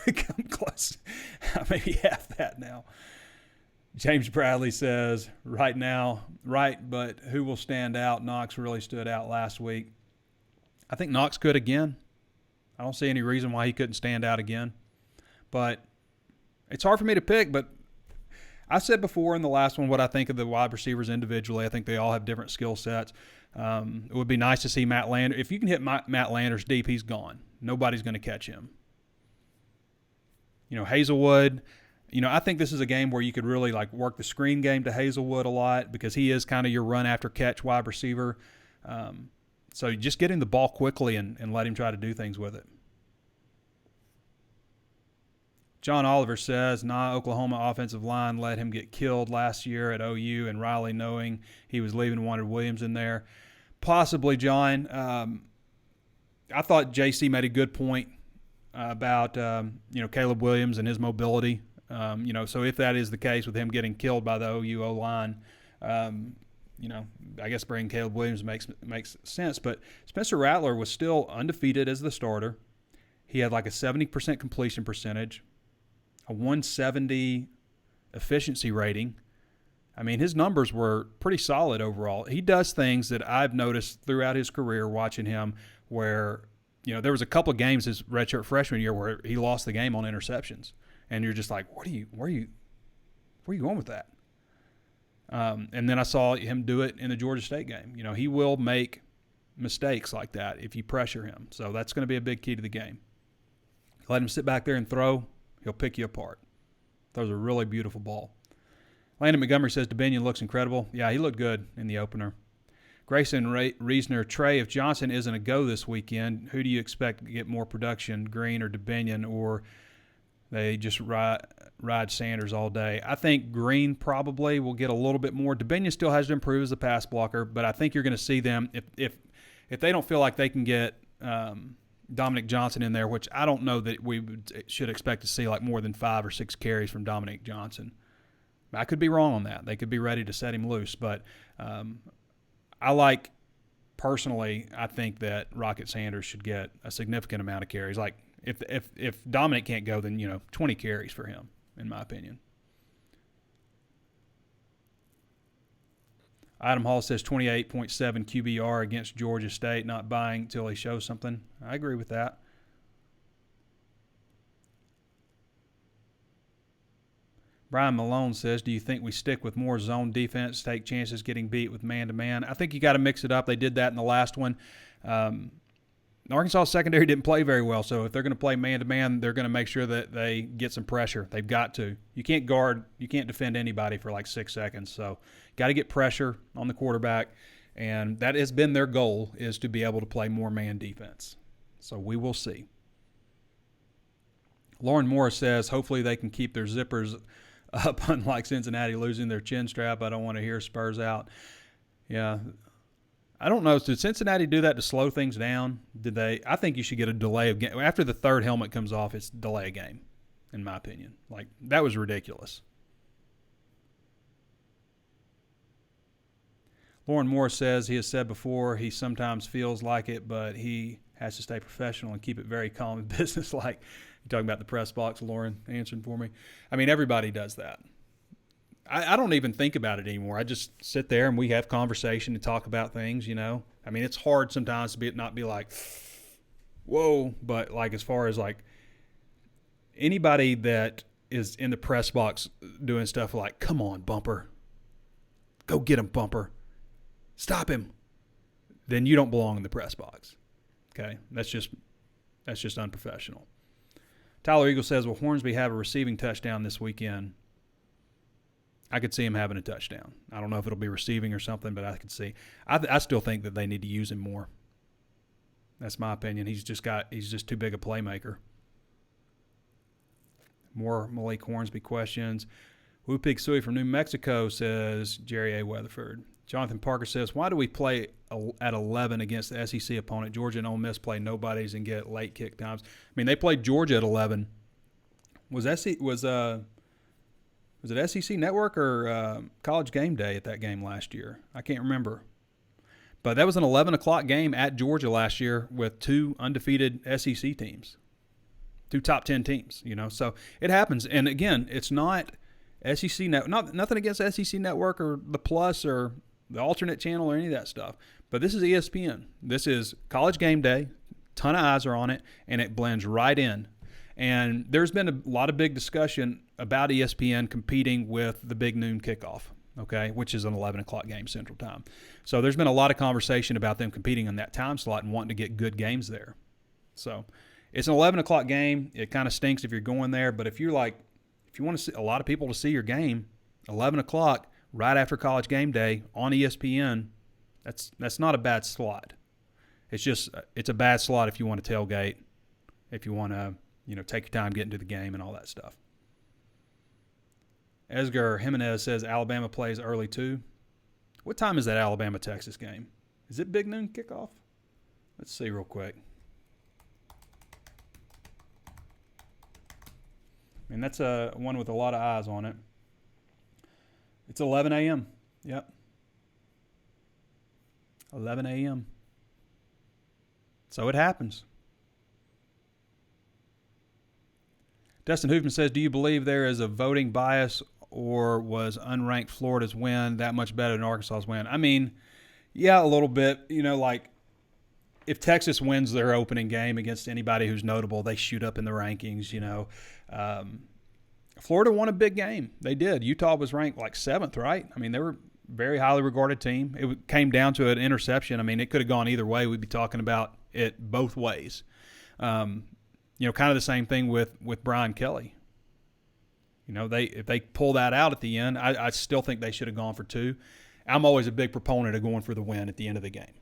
A: come close. Maybe half that now. James Bradley says, right now, right, but who will stand out? Knox really stood out last week. I think Knox could again. I don't see any reason why he couldn't stand out again. But it's hard for me to pick, but I said before in the last one what I think of the wide receivers individually. I think they all have different skill sets. It would be nice to see Matt Landers. If you can hit Matt Landers deep, he's gone. Nobody's going to catch him. You know, Hazelwood, you know, I think this is a game where you could really like work the screen game to Hazelwood a lot, because he is kind of your run after catch wide receiver. So just get him the ball quickly and let him try to do things with it. John Oliver says, Oklahoma offensive line let him get killed last year at OU, and Riley, knowing he was leaving, wanted Williams in there. Possibly, John. I thought JC made a good point about, Caleb Williams and his mobility. So if that is the case with him getting killed by the OU O-line, I guess bringing Caleb Williams makes sense. But Spencer Rattler was still undefeated as the starter. He had like a 70% completion percentage, a 170 efficiency rating. I mean, his numbers were pretty solid overall. He does things that I've noticed throughout his career watching him where, there was a couple of games his redshirt freshman year where he lost the game on interceptions. And you're just like, where are you going with that? And then I saw him do it in the Georgia State game. He will make mistakes like that if you pressure him. So that's going to be a big key to the game. Let him sit back there and throw. He'll pick you apart. Throws a really beautiful ball. Landon Montgomery says DeBinion looks incredible. Yeah, he looked good in the opener. Grayson Reisner, Trey, if Johnson isn't a go this weekend, who do you expect to get more production, Green or DeBinion, or they just ride Sanders all day? I think Green probably will get a little bit more. DeBinion still has to improve as a pass blocker, but I think you're going to see them if they don't feel like they can get Dominic Johnson in there, which I don't know that we should expect to see like more than 5 or 6 carries from Dominic Johnson. I could be wrong on that. They could be ready to set him loose, but personally, I think that Rocket Sanders should get a significant amount of carries. Like if Dominic can't go, then 20 carries for him, in my opinion. Adam Hall says 28.7 QBR against Georgia State, not buying till he shows something. I agree with that. Brian Malone says, do you think we stick with more zone defense, take chances getting beat with man-to-man? I think you got to mix it up. They did that in the last one. Arkansas secondary didn't play very well, so if they're going to play man-to-man, they're going to make sure that they get some pressure. They've got to. You can't defend anybody for like 6 seconds, so got to get pressure on the quarterback, and that has been their goal, is to be able to play more man defense. So we will see. Lauren Morris says, hopefully they can keep their zippers up, unlike Cincinnati losing their chin strap. I don't want to hear Spurs out. Yeah. I don't know. Did Cincinnati do that to slow things down? Did they? I think you should get a delay of game. After the third helmet comes off, it's delay a game, in my opinion. Like, that was ridiculous. Lauren Morris says he has said before he sometimes feels like it, but he has to stay professional and keep it very calm and businesslike. You're talking about the press box, Lauren, answering for me. I mean, everybody does that. I don't even think about it anymore. I just sit there and we have conversation and talk about things, I mean, it's hard sometimes to not be like, whoa, but like as far as like anybody that is in the press box doing stuff like, come on, Bumper. Go get him, Bumper. Stop him. Then you don't belong in the press box. Okay? That's just unprofessional. Tyler Eagle says, will Hornsby have a receiving touchdown this weekend? I could see him having a touchdown. I don't know if it'll be receiving or something, but I could see. I still think that they need to use him more. That's my opinion. He's just too big a playmaker. More Malik Hornsby questions. Wu Pig Sui from New Mexico says, Jerry A. Weatherford. Jonathan Parker says, why do we play at 11 against the SEC opponent? Georgia and Ole Miss play nobodies and get late kick times. I mean, they played Georgia at 11. Was it SEC Network or College Game Day at that game last year? I can't remember. But that was an 11 o'clock game at Georgia last year with 2 undefeated SEC teams, 2 top 10 teams, So it happens. And, again, it's not SEC Network, nothing against SEC Network or the Plus or the alternate channel or any of that stuff. But this is ESPN. This is College Game Day. Ton of eyes are on it, and it blends right in. And there's been a lot of big discussion about ESPN competing with the big noon kickoff, okay, which is an 11 o'clock game Central Time. So there's been a lot of conversation about them competing in that time slot and wanting to get good games there. So it's an 11 o'clock game. It kind of stinks if you're going there, but if you want to see a lot of people to see your game, 11 o'clock right after College Game Day on ESPN, that's not a bad slot. It's a bad slot if you want to tailgate, if you want to take your time getting to the game and all that stuff. Edgar Jimenez says Alabama plays early too. What time is that Alabama-Texas game? Is it big noon kickoff? Let's see real quick. And that's one with a lot of eyes on it. It's 11 a.m. Yep. 11 a.m. So it happens. Dustin Hoofman says, do you believe there is a voting bias, or was unranked Florida's win that much better than Arkansas's win? I mean, yeah, a little bit. Like if Texas wins their opening game against anybody who's notable, they shoot up in the rankings, Florida won a big game. They did. Utah was ranked like 7th, right? I mean, they were a very highly regarded team. It came down to an interception. I mean, it could have gone either way. We'd be talking about it both ways. Kind of the same thing with Brian Kelly. If they pull that out at the end, I still think they should have gone for 2. I'm always a big proponent of going for the win at the end of the game.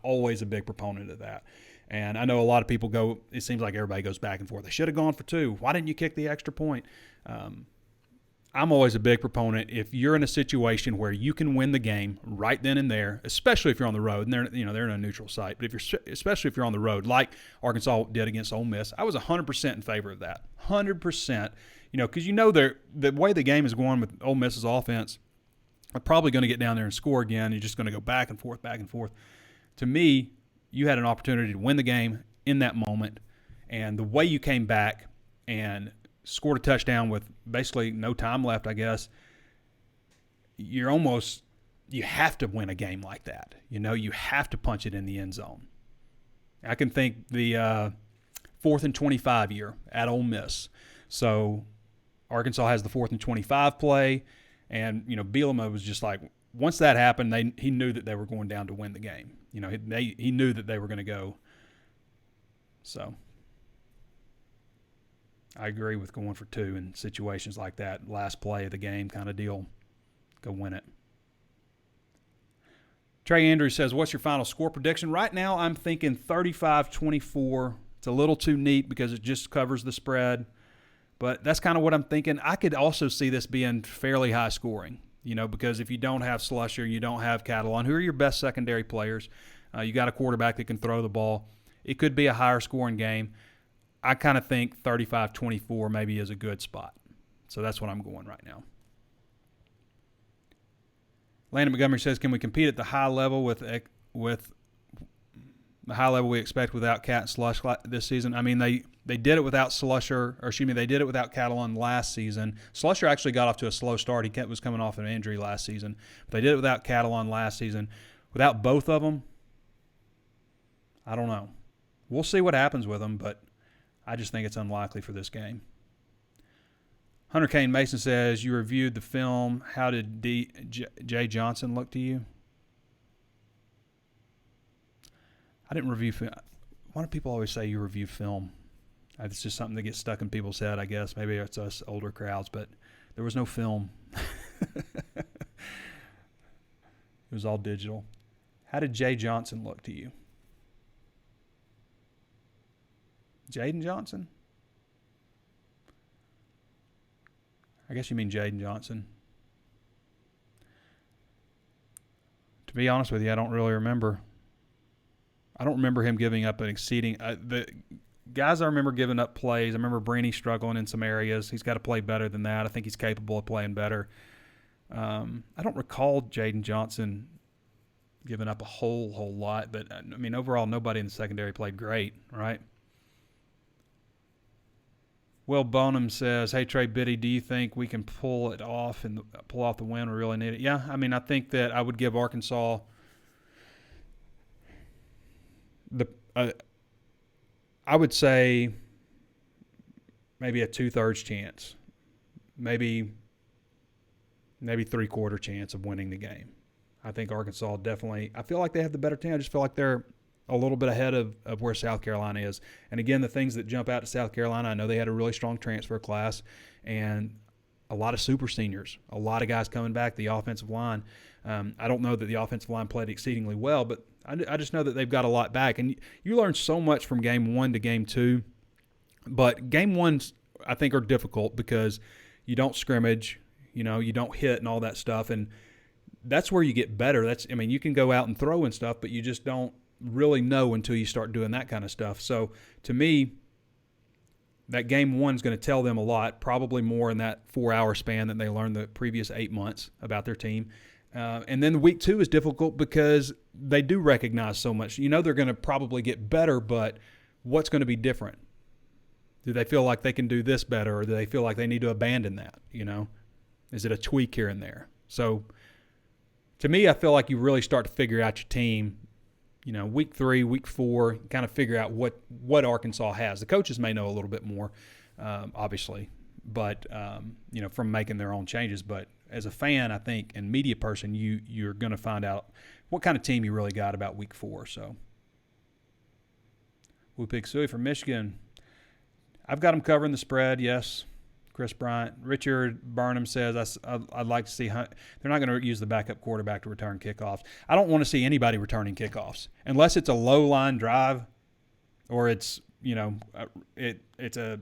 A: Always a big proponent of that. And I know a lot of people go, it seems like everybody goes back and forth. They should have gone for 2. Why didn't you kick the extra point? I'm always a big proponent. If you're in a situation where you can win the game right then and there, especially if you're on the road, and they're in a neutral site, but especially if you're on the road, like Arkansas did against Ole Miss, I was 100% in favor of that. 100%. Because the way the game is going with Ole Miss's offense, they're probably going to get down there and score again. You're just going to go back and forth, back and forth. To me, you had an opportunity to win the game in that moment, and the way you came back and scored a touchdown with basically no time left, I guess, you have to win a game like that. You have to punch it in the end zone. I can think the 4th and 25 year at Ole Miss. So Arkansas has the 4th and 25 play, and, Bielema was just like, once that happened, he knew that they were going down to win the game. He knew that they were going to go. So I agree with going for 2 in situations like that. Last play of the game kind of deal. Go win it. Trey Andrews says, what's your final score prediction? Right now I'm thinking 35-24. It's a little too neat because it just covers the spread. But that's kind of what I'm thinking. I could also see this being fairly high scoring, because if you don't have Slusher, you don't have Catalon, who are your best secondary players, you got a quarterback that can throw the ball. It could be a higher scoring game. I kind of think 35-24 maybe is a good spot. So that's what I'm going right now. Landon Montgomery says, can we compete at the high level with the high level we expect without Cat and Slush this season? I mean, they did it without they did it without Catalon last season. Slusher actually got off to a slow start. He was coming off an injury last season. But they did it without Catalon last season. Without both of them, I don't know. We'll see what happens with them, but I just think it's unlikely for this game. Hunter Kane Mason says, you reviewed the film. How did Jay Johnson look to you? I didn't review film. Why do people always say you review film? It's just something that gets stuck in people's head, I guess. Maybe it's us older crowds, but there was no film. It was all digital. How did Jay Johnson look to you? Jaden Johnson? I guess you mean Jaden Johnson. To be honest with you, I don't really remember. I don't remember him giving up an exceeding the guys I remember giving up plays. I remember Brini struggling in some areas. He's got to play better than that. I think he's capable of playing better. I don't recall Jaden Johnson giving up a whole lot, but I mean overall nobody in the secondary played great, right? Will Bonham says, hey, Trey Biddy, do you think we can pull it off and pull off the win? We really need it. Yeah, I mean, I think that I would give Arkansas I would say maybe a 2/3 chance, maybe 3/4 chance of winning the game. I think Arkansas definitely – I feel like they have the better team. I just feel like they're a little bit ahead of where South Carolina is. And, again, the things that jump out to South Carolina, I know they had a really strong transfer class and a lot of super seniors, a lot of guys coming back, the offensive line. I don't know that the offensive line played exceedingly well, but I just know that they've got a lot back. And you learn so much from game 1 to game 2. But game 1s, I think, are difficult because you don't scrimmage, you don't hit and all that stuff. And that's where you get better. You can go out and throw and stuff, but you just don't really know until you start doing that kind of stuff. So to me, that game 1 is going to tell them a lot, probably more in that 4-hour span than they learned the previous 8 months about their team. And then week 2 is difficult because they do recognize so much. They're going to probably get better, but what's going to be different? Do they feel like they can do this better, or do they feel like they need to abandon that? Is it a tweak here and there? So to me, I feel like you really start to figure out your team, week 3, week 4, kind of figure out what Arkansas has. The coaches may know a little bit more, obviously, but, from making their own changes. But as a fan, I think, and media person, you're going to find out what kind of team you really got about week 4. So, Whoopig Suey from Michigan. I've got them covering the spread, yes. Chris Bryant. Richard Burnham says, I'd like to see they're not going to use the backup quarterback to return kickoffs. I don't want to see anybody returning kickoffs unless it's a low line drive or it's, it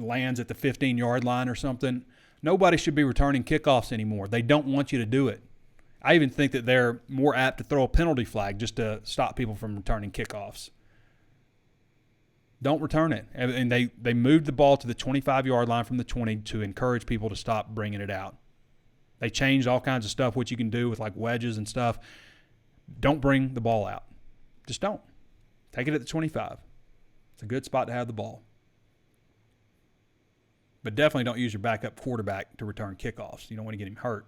A: lands at the 15-yard line or something. Nobody should be returning kickoffs anymore. They don't want you to do it. I even think that they're more apt to throw a penalty flag just to stop people from returning kickoffs. Don't return it. And they moved the ball to the 25-yard line from the 20 to encourage people to stop bringing it out. They changed all kinds of stuff, what you can do with like wedges and stuff. Don't bring the ball out. Just don't. Take it at the 25. It's a good spot to have the ball. But definitely don't use your backup quarterback to return kickoffs. You don't want to get him hurt.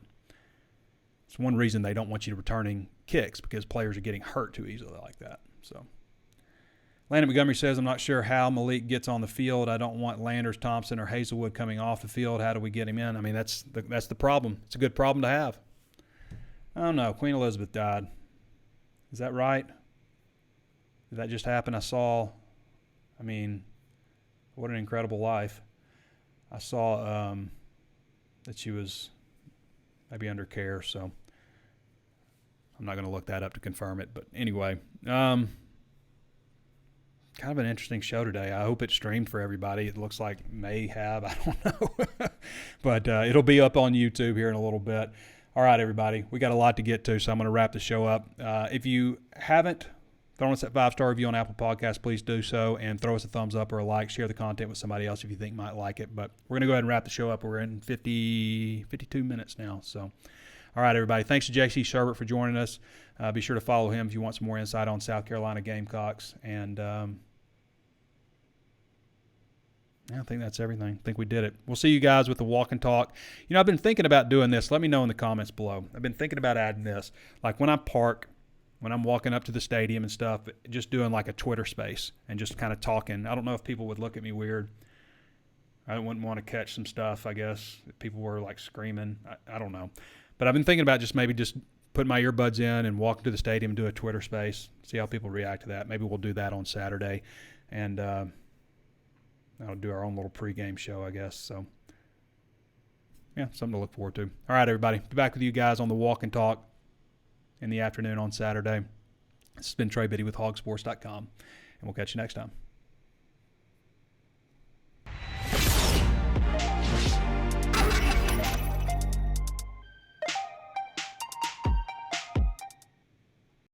A: It's one reason they don't want you to returning kicks, because players are getting hurt too easily like that. So Landon Montgomery says, I'm not sure how Malik gets on the field. I don't want Landers, Thompson, or Hazelwood coming off the field. How do we get him in? I mean, that's the problem. It's a good problem to have. I don't know. Queen Elizabeth died. Is that right? Did that just happen? What an incredible life. I saw that she was maybe under care, so I'm not going to look that up to confirm it. But anyway, kind of an interesting show today. I hope it's streamed for everybody. It looks like may have. I don't know. But it'll be up on YouTube here in a little bit. All right, everybody. We got a lot to get to, so I'm going to wrap the show up. If you haven't thrown us that 5-star review on Apple Podcasts, please do so, and throw us a thumbs up or a like. Share the content with somebody else if you think might like it. But we're going to go ahead and wrap the show up. We're in 52 minutes now. So, all right, everybody. Thanks to JC Shurburtt for joining us. Be sure to follow him if you want some more insight on South Carolina Gamecocks. And I think that's everything. I think we did it. We'll see you guys with the walk and talk. I've been thinking about doing this. Let me know in the comments below. I've been thinking about adding this. Like when I park, when I'm walking up to the stadium and stuff, just doing like a Twitter space and just kind of talking. I don't know if people would look at me weird. I wouldn't want to catch some stuff, I guess, if people were like screaming. I don't know. But I've been thinking about just putting my earbuds in and walking to the stadium and do a Twitter space, see how people react to that. Maybe we'll do that on Saturday. And I'll do our own little pregame show, I guess. So, yeah, something to look forward to. All right, everybody. Be back with you guys on the walk and talk in the afternoon on Saturday. This has been Trey Biddy with HawgSports.com, and we'll catch you next time.